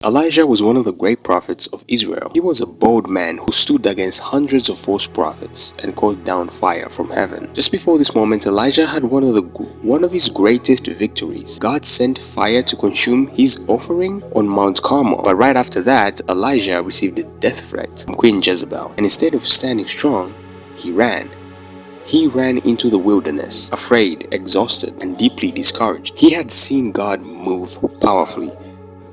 Elijah was one of the great prophets of Israel. He was a bold man who stood against hundreds of false prophets and called down fire from heaven. Just before this moment, Elijah had one of his greatest victories. God sent fire to consume his offering on Mount Carmel. But right after that, Elijah received a death threat from Queen Jezebel. And instead of standing strong, he ran. He ran into the wilderness, afraid, exhausted, and deeply discouraged. He had seen God move powerfully,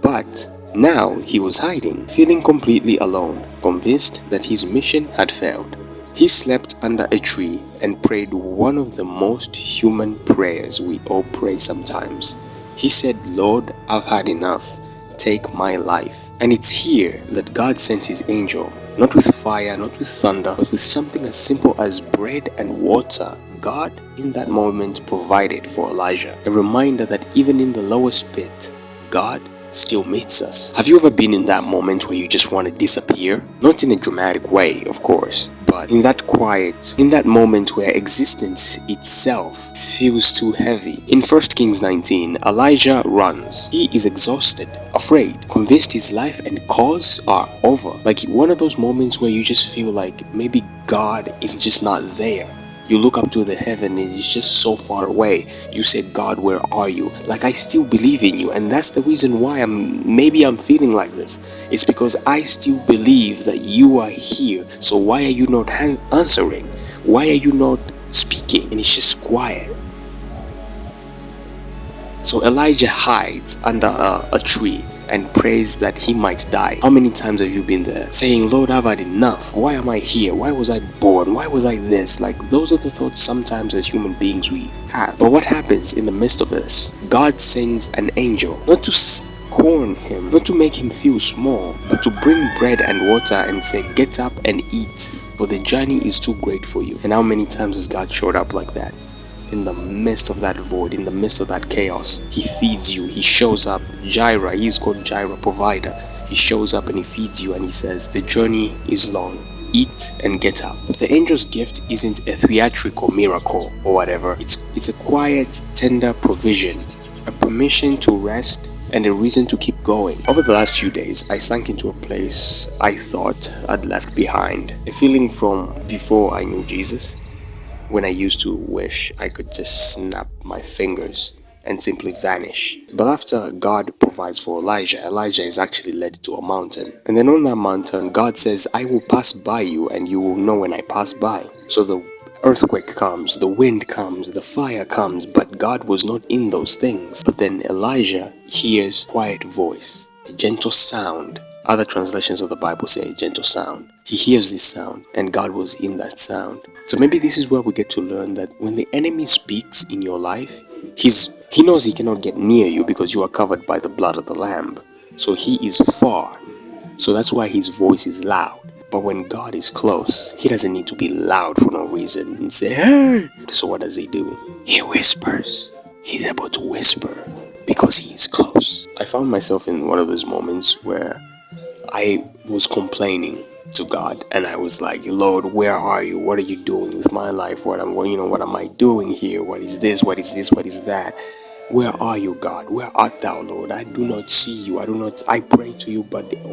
but now he was hiding, feeling completely alone, convinced that his mission had failed. He slept under a tree and prayed one of the most human prayers we all pray sometimes. He said, "Lord, I've had enough. Take my life." And it's here that God sent his angel, not with fire, not with thunder, but with something as simple as bread and water. God, in that moment, provided for Elijah, a reminder that even in the lowest pit, God still meets us. Have you ever been in that moment where you just want to disappear? Not in a dramatic way, of course, but in that quiet, in that moment where existence itself feels too heavy. In 1 Kings 19, Elijah runs. He is exhausted, afraid, convinced his life and cause are over. Like one of those moments where you just feel like maybe God is just not there. You look up to the heaven and it's just so far away. You say, "God, where are you?" Like, I still believe in you. And that's the reason why I'm feeling like this. It's because I still believe that you are here. So why are you not answering? Why are you not speaking? And it's just quiet. So Elijah hides under a tree and prays that he might die. How many times have you been there saying, "Lord, I've had enough. Why am I here? Why was I born? Why was I this?" Like, those are the thoughts sometimes as human beings we have. But what happens in the midst of this? God sends an angel, not to scorn him, not to make him feel small, but to bring bread and water and say, "Get up and eat, for the journey is too great for you." And how many times has God showed up like that? In the midst of that void, in the midst of that chaos, he feeds you. He shows up. Jireh, he's called Jireh, provider. He shows up and he feeds you and he says, "The journey is long. Eat and get up." The angel's gift isn't a theatrical miracle or whatever. It's a quiet, tender provision, a permission to rest and a reason to keep going. Over the last few days, I sank into a place I thought I'd left behind. A feeling from before I knew Jesus, when I used to wish I could just snap my fingers and simply vanish. But after God provides for Elijah, Elijah is actually led to a mountain. And then on that mountain, God says, "I will pass by you and you will know when I pass by." So the earthquake comes, the wind comes, the fire comes, but God was not in those things. But then Elijah hears a quiet voice, a gentle sound. Other translations of the Bible say a gentle sound. He hears this sound and God was in that sound. So maybe this is where we get to learn that when the enemy speaks in your life, he knows he cannot get near you because you are covered by the blood of the Lamb. So he is far. So that's why his voice is loud. But when God is close, he doesn't need to be loud for no reason and say, "Hey!" So what does he do? He whispers. He's able to whisper because he is close. I found myself in one of those moments where I was complaining to God and I was like, "Lord, where are you? What are you doing with my life? What am I doing here? What is this? What is this? What is that? Where are you, God? Where art thou, Lord? I do not see you. I pray to you, but it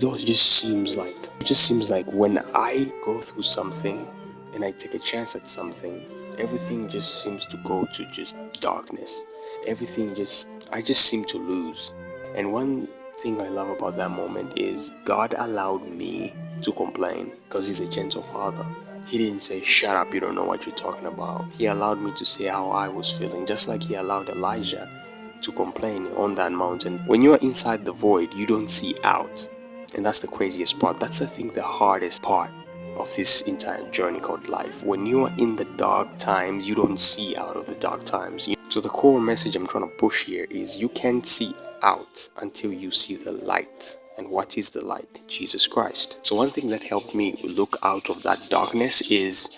all just seems like when I go through something and I take a chance at something, everything just seems to go to just darkness. I just seem to lose." And one thing I love about that moment is God allowed me to complain because he's a gentle father. He didn't say, "Shut up, you don't know what you're talking about." He allowed me to say how I was feeling, just like he allowed Elijah to complain on that mountain. When you're inside the void, you don't see out. And that's the craziest part. That's the hardest part of this entire journey called life. When you are in the dark times, you don't see out of the dark times. So the core message I'm trying to push here is you can't see out until you see the light. And what is the light? Jesus Christ. So one thing that helped me look out of that darkness is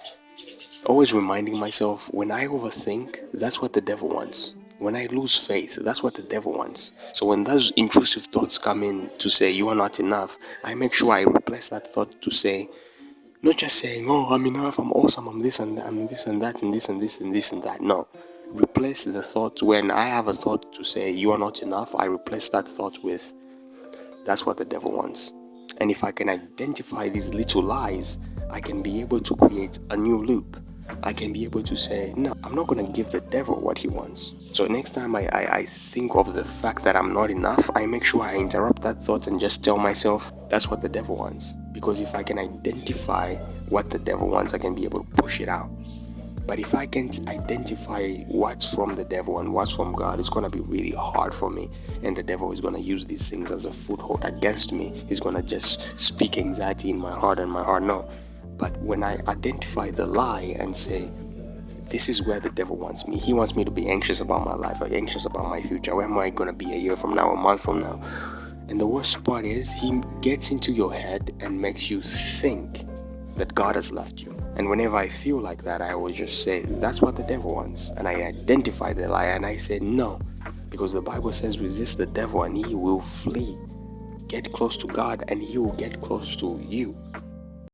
always reminding myself, when I overthink, that's what the devil wants. When I lose faith, that's what the devil wants. So when those intrusive thoughts come in to say you are not enough, I make sure I replace that thought to say, not just saying, "Oh, I'm enough, I'm awesome, I'm this and that, I'm this and that, and this and this and this and that." No. Replace the thought. When I have a thought to say you are not enough, I replace that thought with, That's what the devil wants. And if I can identify these little lies, I can be able to create a new loop. I can be able to say, no, I'm not going to give the devil what he wants. So next time I think of the fact that I'm not enough, I make sure I interrupt that thought and just tell myself, that's what the devil wants. Because if I can identify what the devil wants, I can be able to push it out. But if I can't identify what's from the devil and what's from God, it's going to be really hard for me. And the devil is going to use these things as a foothold against me. He's going to just speak anxiety in my heart, and my heart, no. But when I identify the lie and say, this is where the devil wants me. He wants me to be anxious about my life, or anxious about my future. Where am I going to be a year from now, a month from now? And the worst part is, he gets into your head and makes you think that God has left you. And whenever I feel like that, I will just say, that's what the devil wants. And I identify the lie and I say, no. Because the Bible says, resist the devil and he will flee. Get close to God and he will get close to you.